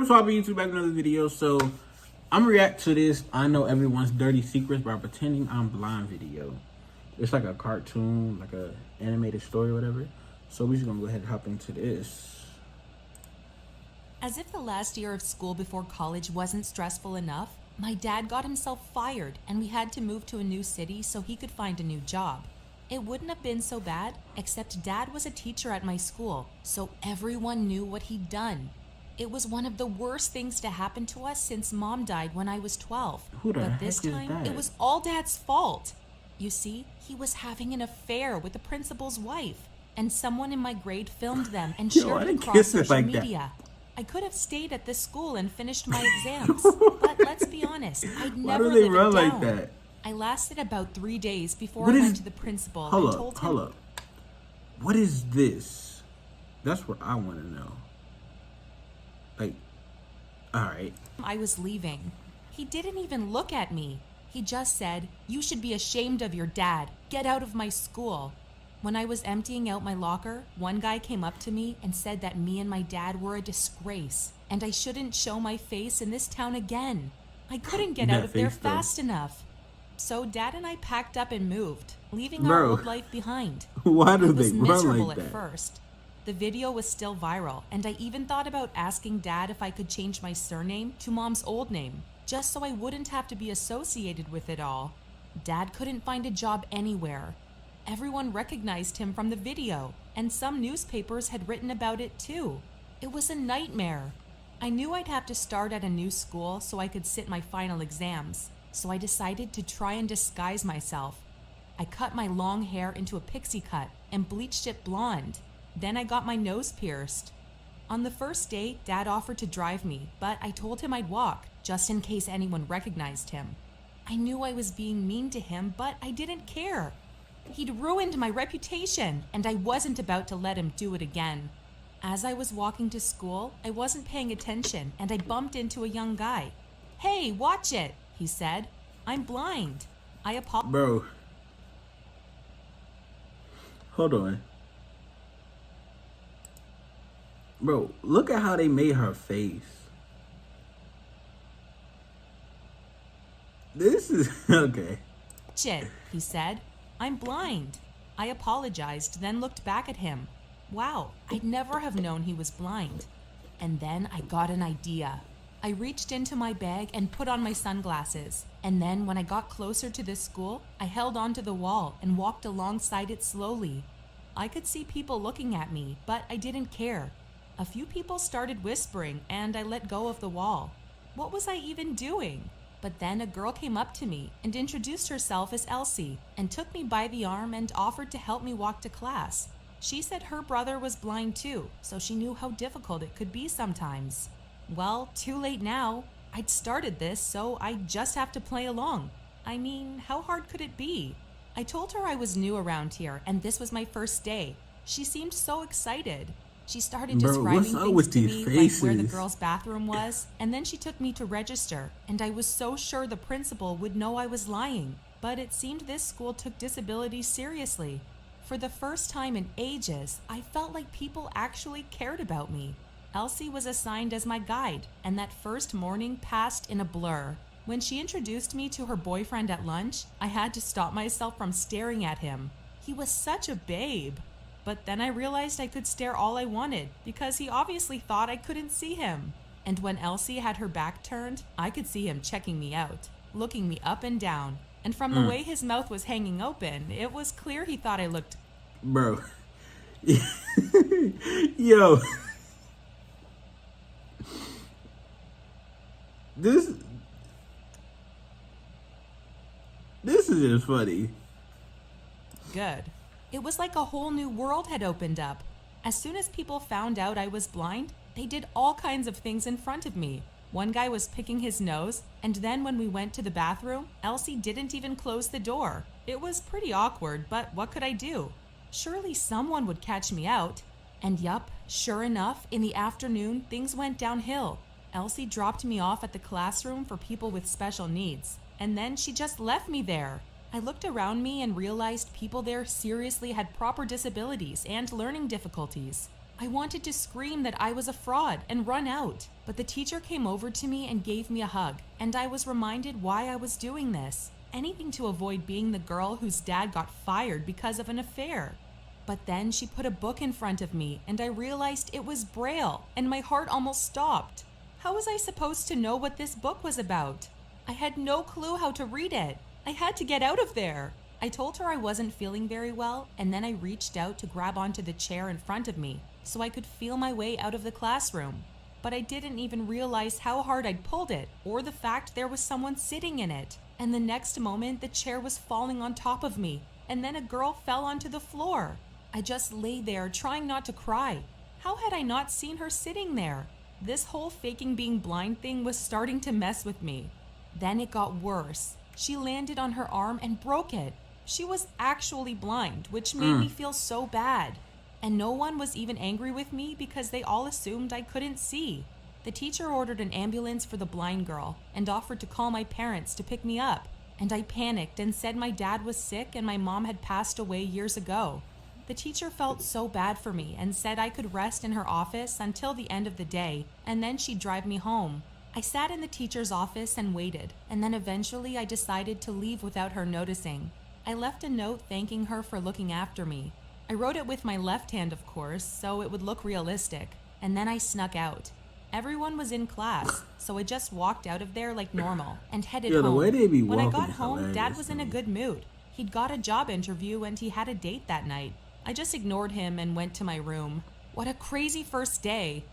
what's up, YouTube? Back with another video. So, I'm gonna react to this I Know Everyone's Dirty Secrets by Pretending I'm Blind video. It's like a cartoon, like a animated story or whatever. So, we're just gonna go ahead and hop into this. As if the last year of school before college wasn't stressful enough, my dad got himself fired and we had to move to a new city so he could find a new job. It wouldn't have been so bad, except Dad was a teacher at my school, so everyone knew what he'd done. It was one of the worst things to happen to us since Mom died when I was 12. But this time, it was all Dad's fault. You see, he was having an affair with the principal's wife, and someone in my grade filmed them and shared it across social media. I could have stayed at this school and finished my exams, but let's be honest, I'd never live it down. Like that? I lasted about 3 days before I went to the principal and told him. Hold up. What is this? That's what I want to know. Like, alright. I was leaving. He didn't even look at me. He just said, "You should be ashamed of your dad. Get out of my school." When I was emptying out my locker, one guy came up to me and said that me and my dad were a disgrace, and I shouldn't show my face in this town again. I couldn't get out of there fast enough. So Dad and I packed up and moved, leaving our old life behind. Why do they run like that? It was miserable at first. The video was still viral, and I even thought about asking Dad if I could change my surname to Mom's old name, just so I wouldn't have to be associated with it all. Dad couldn't find a job anywhere. Everyone recognized him from the video, and some newspapers had written about it too. It was a nightmare. I knew I'd have to start at a new school so I could sit my final exams. So I decided to try and disguise myself. I cut my long hair into a pixie cut and bleached it blonde. Then I got my nose pierced. On the first day, Dad offered to drive me, but I told him I'd walk, just in case anyone recognized him. I knew I was being mean to him, but I didn't care. He'd ruined my reputation, and I wasn't about to let him do it again. As I was walking to school, I wasn't paying attention, and I bumped into a young guy. "Hey, watch it," he said. "I'm blind." I apologize. Bro. Hold on. Bro, look at how they made her face. This is okay. "Shit," he said. "I'm blind." I apologized, then looked back at him. Wow, I'd never have known he was blind. And then I got an idea. I reached into my bag and put on my sunglasses. And then when I got closer to this school, I held onto the wall and walked alongside it slowly. I could see people looking at me, but I didn't care. A few people started whispering, and I let go of the wall. What was I even doing? But then a girl came up to me and introduced herself as Elsie and took me by the arm and offered to help me walk to class. She said her brother was blind too, so she knew how difficult it could be sometimes. Well, too late now. I'd started this, so I just have to play along. I mean, how hard could it be? I told her I was new around here and this was my first day. She seemed so excited. She started describing things to me, like where the girls' bathroom was, and then she took me to register, and I was so sure the principal would know I was lying. But it seemed this school took disability seriously. For the first time in ages, I felt like people actually cared about me. Elsie was assigned as my guide, and that first morning passed in a blur. When she introduced me to her boyfriend at lunch, I had to stop myself from staring at him. He was such a babe. But then I realized I could stare all I wanted because he obviously thought I couldn't see him. And when Elsie had her back turned, I could see him checking me out, looking me up and down. And from the way his mouth was hanging open, it was clear he thought I looked... Bro. Yo. This is just funny. Good. It was like a whole new world had opened up. As soon as people found out I was blind, they did all kinds of things in front of me. One guy was picking his nose, and then when we went to the bathroom, Elsie didn't even close the door. It was pretty awkward, but what could I do? Surely someone would catch me out. And yup, sure enough, in the afternoon, things went downhill. Elsie dropped me off at the classroom for people with special needs, and then she just left me there. I looked around me and realized people there seriously had proper disabilities and learning difficulties. I wanted to scream that I was a fraud and run out, but the teacher came over to me and gave me a hug, and I was reminded why I was doing this. Anything to avoid being the girl whose dad got fired because of an affair. But then she put a book in front of me, and I realized it was Braille, and my heart almost stopped. How was I supposed to know what this book was about? I had no clue how to read it. I had to get out of there. I told her I wasn't feeling very well, and then I reached out to grab onto the chair in front of me so I could feel my way out of the classroom. But I didn't even realize how hard I'd pulled it, or the fact there was someone sitting in it. And the next moment, the chair was falling on top of me, and then a girl fell onto the floor. I just lay there trying not to cry. How had I not seen her sitting there? This whole faking being blind thing was starting to mess with me. Then it got worse. She landed on her arm and broke it. She was actually blind, which made me feel so bad. And no one was even angry with me because they all assumed I couldn't see. The teacher ordered an ambulance for the blind girl and offered to call my parents to pick me up. And I panicked and said my dad was sick and my mom had passed away years ago. The teacher felt so bad for me and said I could rest in her office until the end of the day, and then she'd drive me home. I sat in the teacher's office and waited, and then eventually I decided to leave without her noticing. I left a note thanking her for looking after me. I wrote it with my left hand, of course, so it would look realistic, and then I snuck out. Everyone was in class, so I just walked out of there like normal and headed home. The way they be When I walking got is home, Dad hilarious was to in a me. good mood. He'd got a job interview and he had a date that night. I just ignored him and went to my room. What a crazy first day.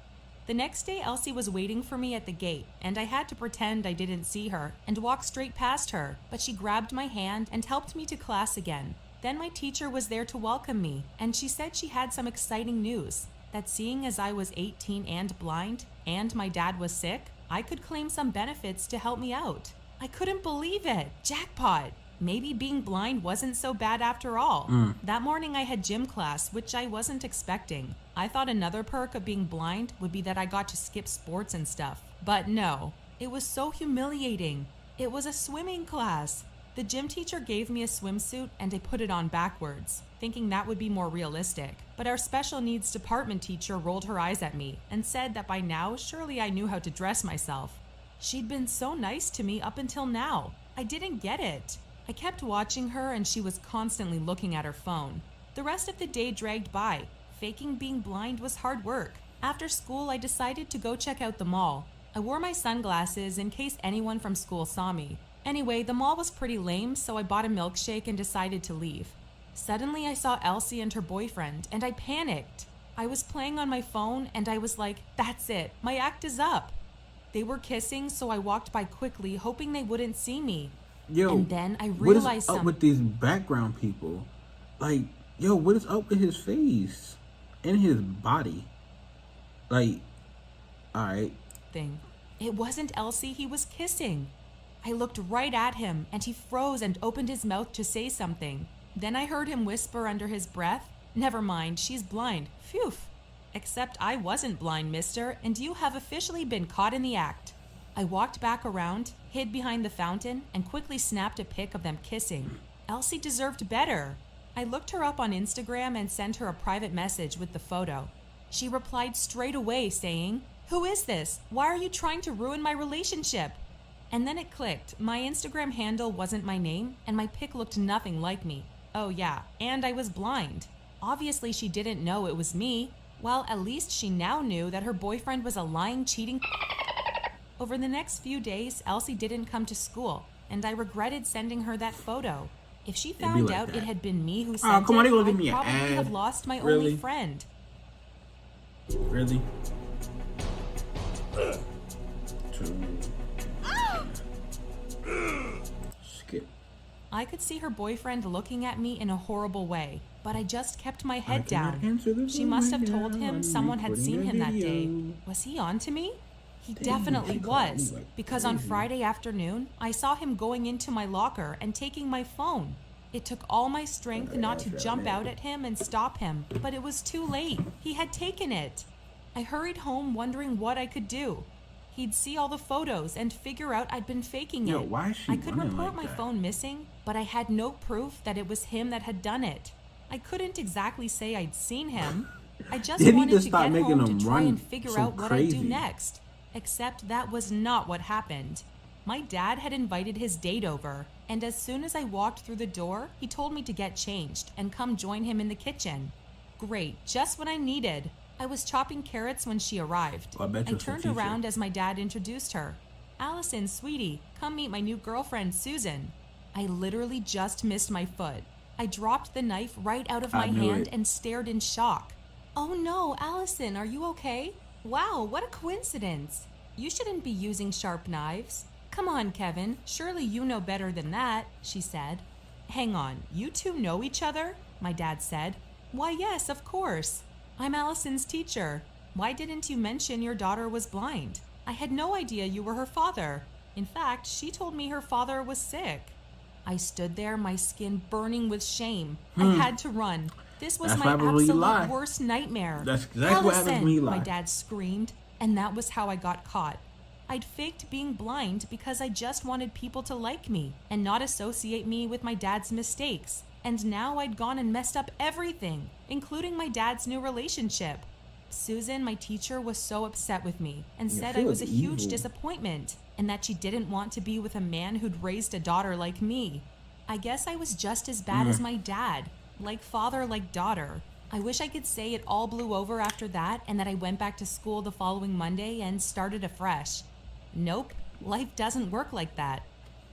The next day, Elsie was waiting for me at the gate, and I had to pretend I didn't see her and walk straight past her, but she grabbed my hand and helped me to class again. Then my teacher was there to welcome me, and she said she had some exciting news, that seeing as I was 18 and blind, and my dad was sick, I could claim some benefits to help me out. I couldn't believe it. Jackpot. Maybe being blind wasn't so bad after all. That morning I had gym class, which I wasn't expecting. I thought another perk of being blind would be that I got to skip sports and stuff. But no, it was so humiliating. It was a swimming class. The gym teacher gave me a swimsuit and I put it on backwards, thinking that would be more realistic. But our special needs department teacher rolled her eyes at me and said that by now surely I knew how to dress myself. She'd been so nice to me up until now. I didn't get it. I kept watching her and she was constantly looking at her phone. The rest of the day dragged by. Faking being blind was hard work. After school, I decided to go check out the mall. I wore my sunglasses in case anyone from school saw me. Anyway, the mall was pretty lame, so I bought a milkshake and decided to leave. Suddenly, I saw Elsie and her boyfriend, and I panicked. I was playing on my phone, and I was like, that's it, my act is up. They were kissing, so I walked by quickly, hoping they wouldn't see me. Yo, And then I what is realized up with these background people? Like, yo, what is up with his face and his body? Like, all right. something. It wasn't Elsie he was kissing. I looked right at him, and he froze and opened his mouth to say something. Then I heard him whisper under his breath, "Never mind, she's blind. Phew. Except I wasn't blind, mister, and you have officially been caught in the act." I walked back around, hid behind the fountain, and quickly snapped a pic of them kissing. Elsie deserved better. I looked her up on Instagram and sent her a private message with the photo. She replied straight away saying, "Who is this? Why are you trying to ruin my relationship?" And then it clicked. My Instagram handle wasn't my name, and my pic looked nothing like me. Oh yeah, and I was blind. Obviously she didn't know it was me. Well, at least she now knew that her boyfriend was a lying, cheating. Over the next few days, Elsie didn't come to school, and I regretted sending her that photo. If she found like out that. it had been me who Oh, sent come on, it, they gonna give I'd me an probably ad. have lost my Really? only friend. Really? Skip. I could see her boyfriend looking at me in a horrible way, but I just kept my head cannot down. answer the She must have phone told right now. him I'm someone had recording seen a him that day. video. Was he on to me? He Dang, definitely she called me was, like because on crazy. Friday afternoon, I saw him going into my locker and taking my phone. It took all my strength not to jump out at him and stop him, but it was too late. He had taken it. I hurried home wondering what I could do. He'd see all the photos and figure out I'd been faking Yo, it. why is she I could running report like my that? phone missing, but I had no proof that it was him that had done it. I couldn't exactly say I'd seen him. I just They need wanted to to stop get making home them to try run and figure so out what I'd do crazy. next. Except that was not what happened. My dad had invited his date over, and as soon as I walked through the door, he told me to get changed and come join him in the kitchen. Great, just what I needed. I was chopping carrots when she arrived. Oh, I bet I you it's the turned teacher. around as my dad introduced her. Allison, sweetie, come meet my new girlfriend, Susan. I literally just missed my foot. I dropped the knife right out of I my knew hand it. and stared in shock. Oh no, Allison, are you okay? Wow, what a coincidence. You shouldn't be using sharp knives. Come on, Kevin, surely you know better than that, she said. Hang on, you two know each other? My dad said. Why, yes, of course. I'm Allison's teacher. Why didn't you mention your daughter was blind? I had no idea you were her father. In fact, she told me her father was sick. I stood there, my skin burning with shame. I had to run. This was That's my what happens when you lie. absolute worst nightmare. That's exactly what happens when you lie. My dad screamed, and that was how I got caught. I'd faked being blind because I just wanted people to like me and not associate me with my dad's mistakes. And now I'd gone and messed up everything, including my dad's new relationship. Susan, my teacher, was so upset with me and Yeah, said she I was was a huge evil. disappointment and that she didn't want to be with a man who'd raised a daughter like me. I guess I was just as bad as my dad, like father, like daughter. I wish I could say it all blew over after that and that I went back to school the following Monday and started afresh. Nope, life doesn't work like that.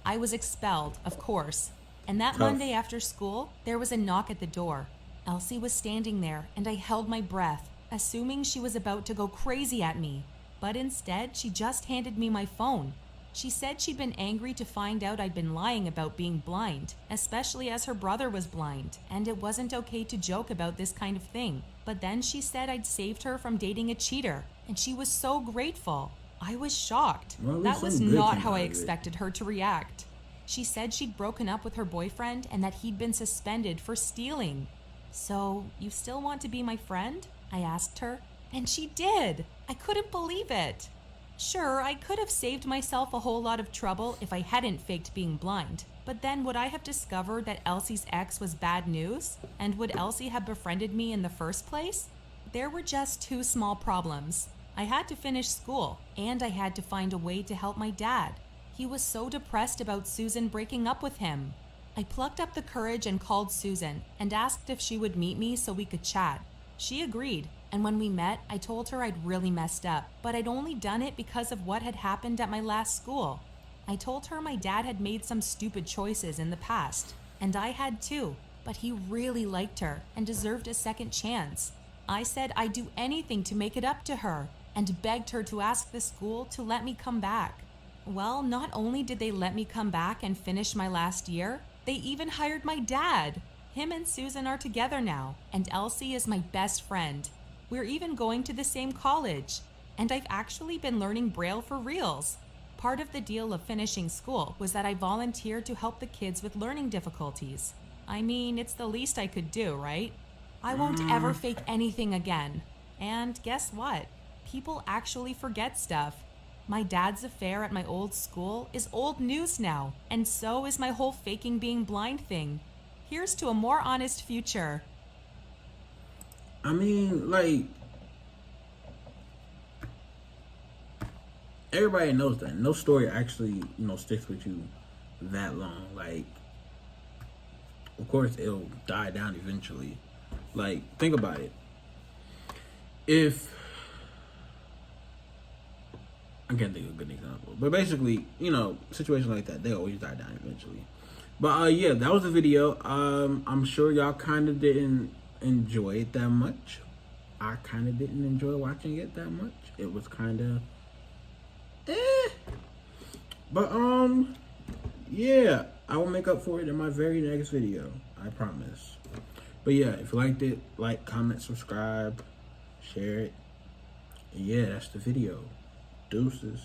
I was expelled, of course. And that Tough. Monday after school, there was a knock at the door. Elsie was standing there, and I held my breath, assuming she was about to go crazy at me. But instead, she just handed me my phone. She said she'd been angry to find out I'd been lying about being blind, especially as her brother was blind, and it wasn't okay to joke about this kind of thing. But then she said I'd saved her from dating a cheater, and she was so grateful. I was shocked. Well, at That least was something good not came how I out of it. expected her to react. She said she'd broken up with her boyfriend and that he'd been suspended for stealing. So, you still want to be my friend? I asked her. And she did! I couldn't believe it. Sure, I could have saved myself a whole lot of trouble if I hadn't faked being blind. But then would I have discovered that Elsie's ex was bad news? And would Elsie have befriended me in the first place? There were just two small problems. I had to finish school, and I had to find a way to help my dad. He was so depressed about Susan breaking up with him. I plucked up the courage and called Susan and asked if she would meet me so we could chat. She agreed, and when we met, I told her I'd really messed up, but I'd only done it because of what had happened at my last school. I told her my dad had made some stupid choices in the past, and I had too, but he really liked her and deserved a second chance. I said I'd do anything to make it up to her and begged her to ask the school to let me come back. Well, not only did they let me come back and finish my last year, they even hired my dad. Him and Susan are together now, and Elsie is my best friend. We're even going to the same college, and I've actually been learning Braille for reals. Part of the deal of finishing school was that I volunteered to help the kids with learning difficulties. I mean, it's the least I could do, right? I won't ever fake anything again. And guess what? People actually forget stuff. My dad's affair at my old school is old news now, and so is my whole faking being blind thing. Here's to a more honest future. I mean, like, everybody knows that. No story actually, sticks with you that long. Like, of course, it'll die down eventually. Like, think about it. If I can't think of a good example, but basically, situations like that, they always die down eventually. But yeah, that was the video. I'm sure y'all kind of didn't enjoy it that much. I kind of didn't enjoy watching it that much. It was kind of but yeah, I will make up for it in my very next video, I promise. But yeah, if you liked it, like, comment, subscribe, share it. And yeah, that's the video. Deuces.